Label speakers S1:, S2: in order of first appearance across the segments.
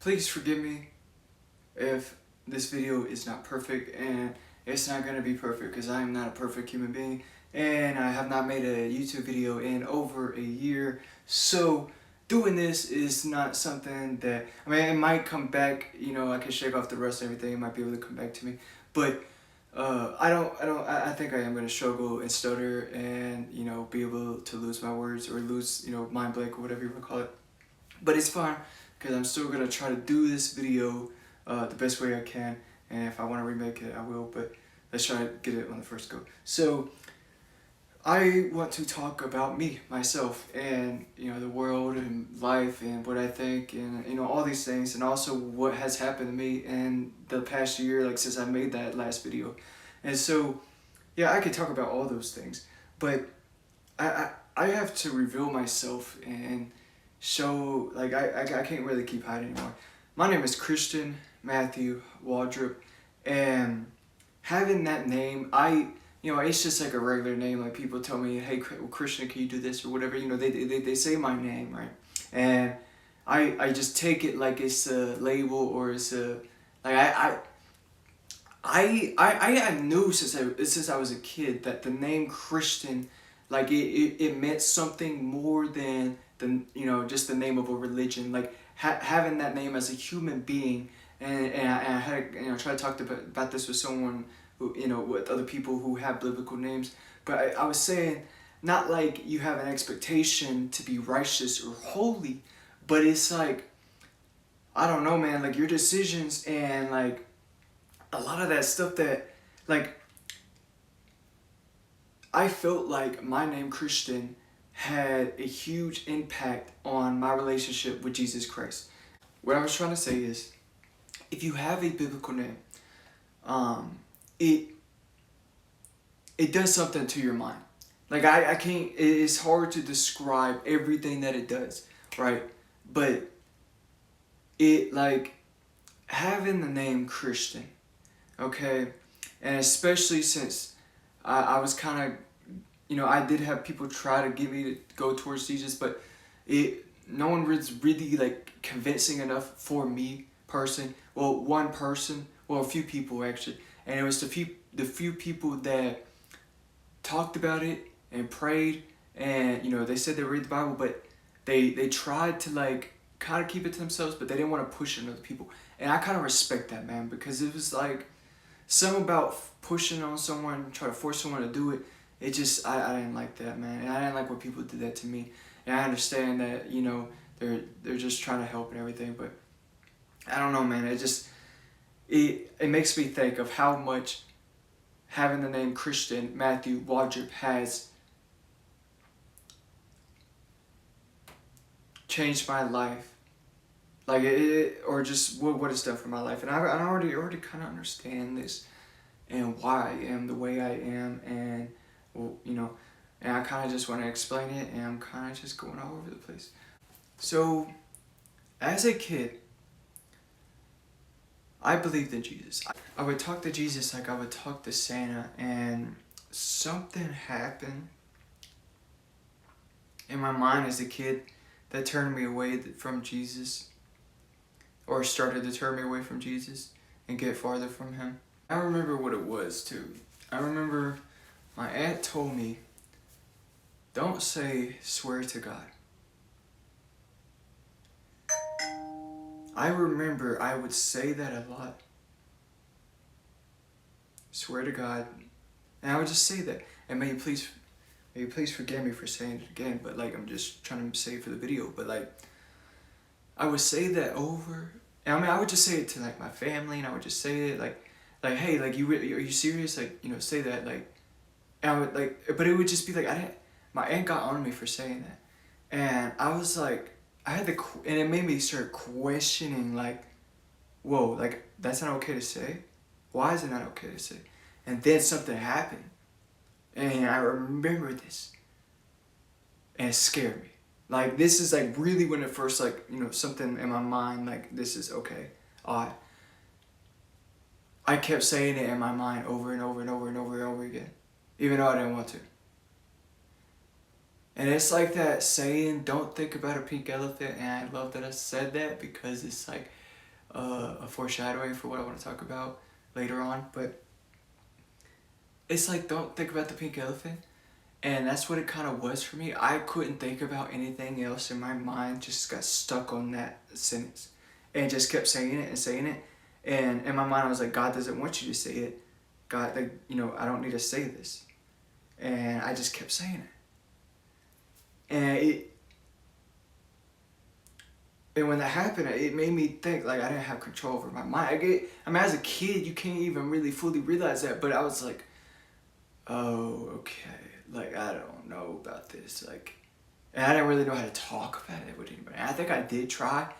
S1: Please forgive me if this video is not perfect, and it's not gonna be perfect because I am not a perfect human being, and I have not made a YouTube video in over a year. So doing this is not something that, I mean, it might come back, you know, I can shake off the rust and everything, it might be able to come back to me, but I think I am going to struggle and stutter and, you know, be able to lose my words or lose, you know, mind blank or whatever you want to call it. But it's fine because I'm still going to try to do this video the best way I can. And if I want to remake it, I will. But let's try to get it on the first go. So I want to talk about me, myself, and, you know, the world and life and what I think and, you know, all these things, and also what has happened to me in the past year, like since I made that last video. And so, yeah, I could talk about all those things, but I have to reveal myself and show, like, I can't really keep hiding anymore. My name is Christian Matthew Waldrop, and having that name, you know, it's just like a regular name. Like, people tell me, hey, Christian, can you do this or whatever? You know, they say my name, right? And I just take it like it's a label, or it's a, like, I knew since I was a kid that the name Christian, like, it meant something more than you know, just the name of a religion. Like, having that name as a human being, and I had, you know, try to talk about this with someone who, you know, with other people who have biblical names. But I was saying, not like you have an expectation to be righteous or holy, but it's like, I don't know, man, like your decisions and like a lot of that stuff that, like, I felt like my name Christian had a huge impact on my relationship with Jesus Christ. What I was trying to say is, if you have a biblical name, it does something to your mind. Like, I can't, it's hard to describe everything that it does, right? But it, like, having the name Christian, okay, and especially since I was kind of, you know, I did have people try to get me to go towards Jesus, but no one was really like convincing enough for me personally. Well, one person, well, a few people actually, and it was the few people that talked about it and prayed, and, you know, they said they read the Bible, but they tried to, like, kind of keep it to themselves, but they didn't want to push it on other people. And I kind of respect that, man, because it was like something about pushing on someone, try to force someone to do it. It just, I didn't like that, man, and I didn't like when people did that to me. And I understand that, you know, they're just trying to help and everything, but I don't know, man. It makes me think of how much having the name Christian Matthew Waldrop has changed my life, like or just what it's done for my life. And I already kind of understand this and why I am the way I am, and, well, you know, and I kind of just want to explain it, and I'm kind of just going all over the place. So, as a kid, I believed in Jesus. I would talk to Jesus like I would talk to Santa, and something happened in my mind as a kid that turned me away from Jesus, or started to turn me away from Jesus and get farther from him. I remember what it was too. I remember my aunt told me, don't say swear to God. I remember I would say that a lot. Swear to God. And I would just say that. And may you please forgive me for saying it again, but, like, I'm just trying to say it for the video, but, like, I would say that over, and I mean, I would just say it to, like, my family, and I would just say it like, hey, like, are you serious? Like, you know, say that, like, and I would, like, but it would just be like, my aunt got on me for saying that, and I was like, and it made me start questioning, like, whoa, like, that's not okay to say? Why is it not okay to say? And then something happened, and I remember this, and it scared me. Like, this is, like, really when it first, like, you know, something in my mind, like, this is okay, odd. I kept saying it in my mind over and over and over and over and over again, even though I didn't want to. And it's like that saying, don't think about a pink elephant, and I love that I said that, because it's like, a foreshadowing for what I want to talk about later on, but it's like, don't think about the pink elephant. And that's what it kind of was for me. I couldn't think about anything else, and my mind just got stuck on that sentence and just kept saying it and saying it. And in my mind, I was like, God doesn't want you to say it. God, like, I don't need to say this. And I just kept saying it. And when that happened, it made me think like I didn't have control over my mind. As a kid, you can't even really fully realize that, but I was like, oh, okay. Like, I don't know about this. Like, and I didn't really know how to talk about it with anybody. I think I did try,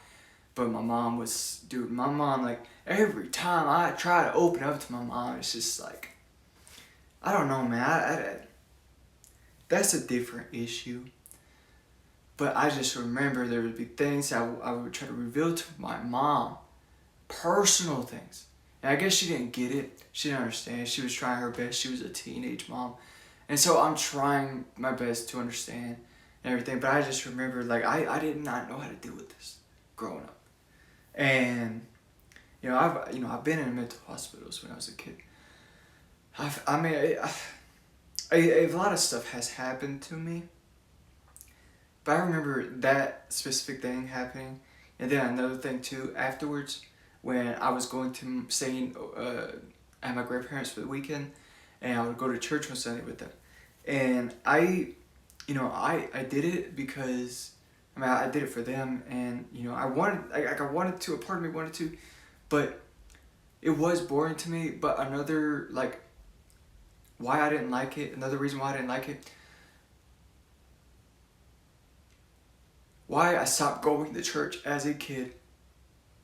S1: but my mom, like, every time I try to open up to my mom, it's just like, I don't know, man. That's a different issue. But I just remember there would be things I would try to reveal to my mom, personal things. And I guess she didn't get it. She didn't understand. She was trying her best. She was a teenage mom. And so I'm trying my best to understand and everything. But I just remember, like, I did not know how to deal with this growing up. And, I've been in mental hospitals when I was a kid. A lot of stuff has happened to me. But I remember that specific thing happening. And then another thing, too, afterwards, when I was going to stay at my grandparents for the weekend, and I would go to church on Sunday with them. And I did it because, I did it for them, and, I wanted to, a part of me wanted to, but it was boring to me. But another, like, why I didn't like it, another reason why I didn't like it, why I stopped going to church as a kid,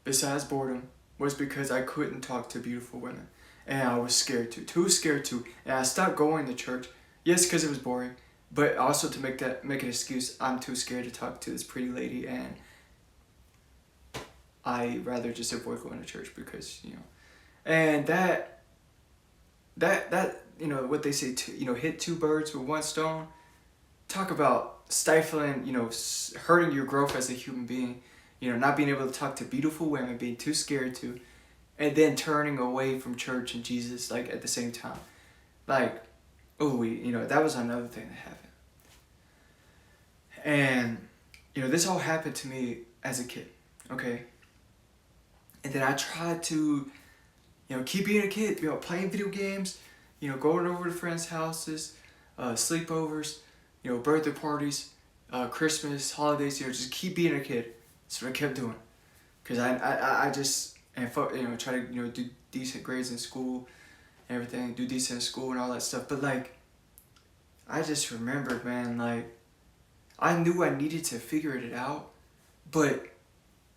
S1: besides boredom, was because I couldn't talk to beautiful women. And I was scared to, too scared to. And I stopped going to church, yes, because it was boring, but also to make an excuse, I'm too scared to talk to this pretty lady, and I rather just avoid going to church because, and that, what they say, hit two birds with one stone. Talk about stifling, hurting your growth as a human being, not being able to talk to beautiful women, being too scared to, and then turning away from church and Jesus, like, at the same time. Like, that was another thing that happened. And, this all happened to me as a kid, okay? And then I tried to, keep being a kid, playing video games, going over to friends' houses, sleepovers, birthday parties, Christmas, holidays, just keep being a kid. That's what I kept doing. Because I just, try to, do decent grades in school and everything, do decent in school and all that stuff. But, like, I just remembered, man, like, I knew I needed to figure it out, but,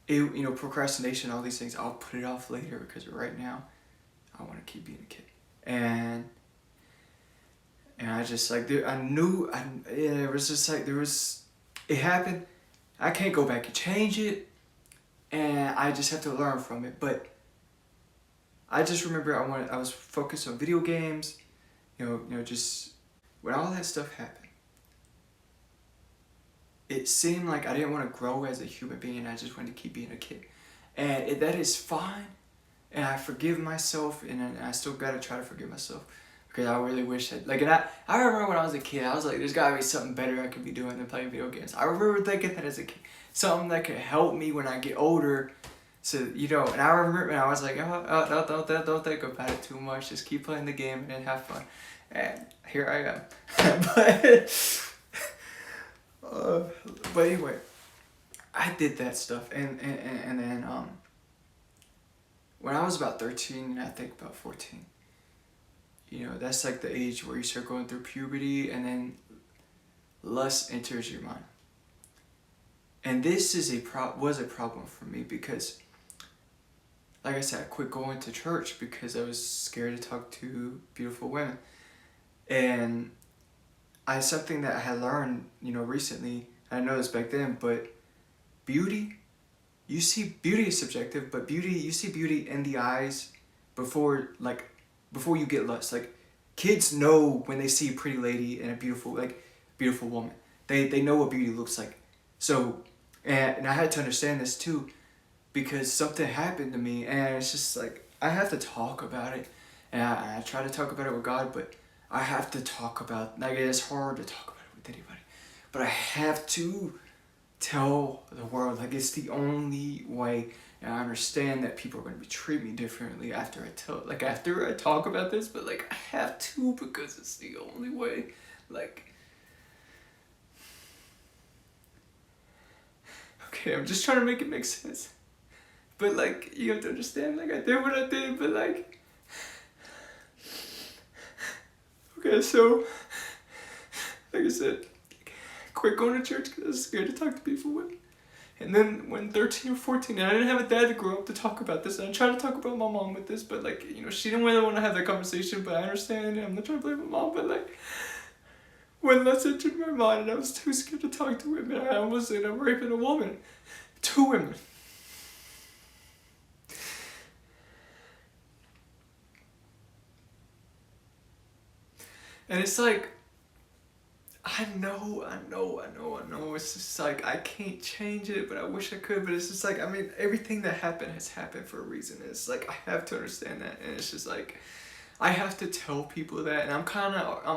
S1: procrastination, all these things, I'll put it off later because right now, I want to keep being a kid. And I just, like, it was just like, it happened. I can't go back and change it, and I just have to learn from it. But I just remember I was focused on video games, just when all that stuff happened, it seemed like I didn't want to grow as a human being, and I just wanted to keep being a kid. And that is fine, and I forgive myself, and I still gotta try to forgive myself. Because I really wish that, like, and I remember when I was a kid, I was like, there's gotta be something better I could be doing than playing video games. I remember thinking that as a kid, something that could help me when I get older. So, and I remember when I was like, don't think about it too much, just keep playing the game and have fun. And here I am. But anyway, I did that stuff, and then, when I was about 13, and I think about 14, that's like the age where you start going through puberty, and then lust enters your mind. And this was a problem for me because, like I said, I quit going to church because I was scared to talk to beautiful women. And something that I had learned, recently, I know this back then, but beauty is subjective, but you see beauty in the eyes before you get lust. Like, kids know when they see a pretty lady and a beautiful woman. They know what beauty looks like. So, and I had to understand this too, because something happened to me, and it's just like I have to talk about it, and I try to talk about it with God, but I have to talk about, like, it's hard to talk about it with anybody, but I have to tell the world, like, it's the only way. And I understand that people are going to treat me differently after I talk about this, but like I have to, because it's the only way. Like, okay, I'm just trying to make it make sense, but like you have to understand, like, I did what I did, but like, okay, so like I said, quit going to church because I was scared to talk to people. And then when 13 or 14, and I didn't have a dad to grow up to talk about this, and I tried to talk about my mom with this, but like, you know, she didn't really want to have that conversation, but I understand, and I'm not trying to blame my mom, but like, when lust entered my mind and I was too scared to talk to women, I almost ended up raping a woman. 2 women. And it's like, I know, it's just like, I can't change it, but I wish I could, but it's just like, I mean, everything that happened has happened for a reason. It's like, I have to understand that, and it's just like, I have to tell people that, and I'm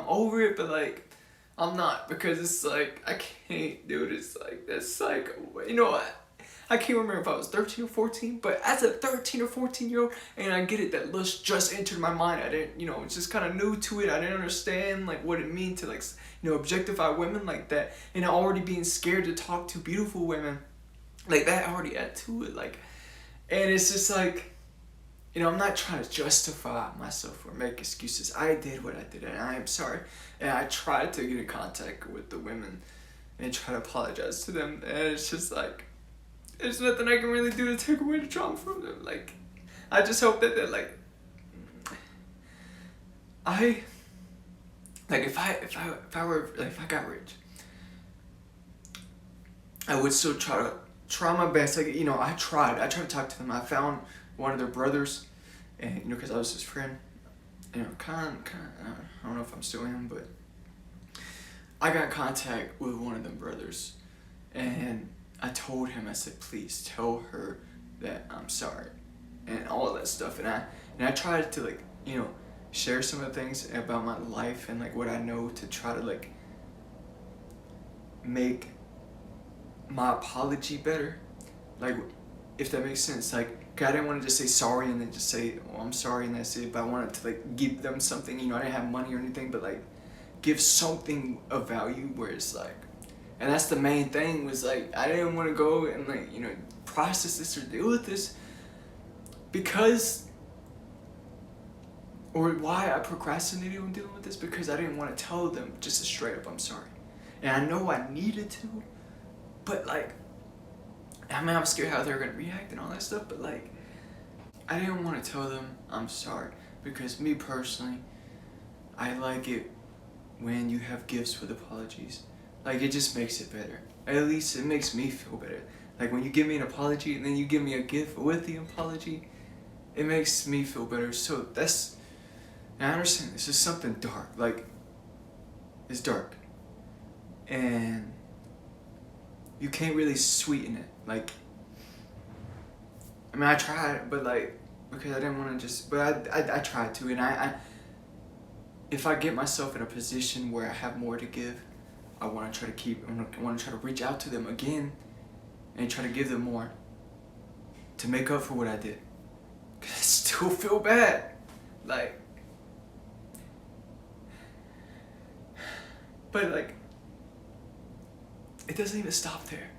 S1: over it, but like, I'm not, because it's like, I can't do this, like, that's like, you know what? I can't remember if I was 13 or 14, but as a 13 or 14-year-old, and I get it, that lust just entered my mind. I didn't, you know, it's just kind of new to it. I didn't understand, like, what it means to, like, you know, objectify women like that. And already being scared to talk to beautiful women, like, that already add to it, like, and it's just like, you know, I'm not trying to justify myself or make excuses. I did what I did, and I am sorry. And I tried to get in contact with the women and try to apologize to them, and it's just like, there's nothing I can really do to take away the trauma from them. Like, I just hope that like, if I got rich, I would still try my best. Like, you know, I tried to talk to them. I found one of their brothers, and, you know, because I was his friend, you know, kind of, I don't know if I'm still him, but I got in contact with one of them brothers, and I told him, I said, please tell her that I'm sorry, and all that stuff. And I tried to, like, you know, share some of the things about my life and like what I know to try to like make my apology better. Like, if that makes sense. Like, I didn't want to just say sorry and then just say, oh, I'm sorry, and that's it. But I wanted to like give them something, you know, I didn't have money or anything, but like give something of value where it's like, and that's the main thing, was like, I didn't want to go and like, you know, process this or deal with this, because, or why I procrastinated on dealing with this, because I didn't want to tell them just a straight up I'm sorry. And I know I needed to, but like, I mean, I'm scared how they're gonna react and all that stuff, but like, I didn't want to tell them I'm sorry, because me personally, I like it when you have gifts with apologies. Like, it just makes it better. At least it makes me feel better. Like, when you give me an apology and then you give me a gift with the apology, it makes me feel better. So that's, and I understand this is something dark. Like, it's dark. And you can't really sweeten it. Like, I mean, I tried, but like, because I didn't want to just, but I tried to, and I if I get myself in a position where I have more to give, I want to try to reach out to them again and try to give them more to make up for what I did. Cause I still feel bad. Like, but like, it doesn't even stop there.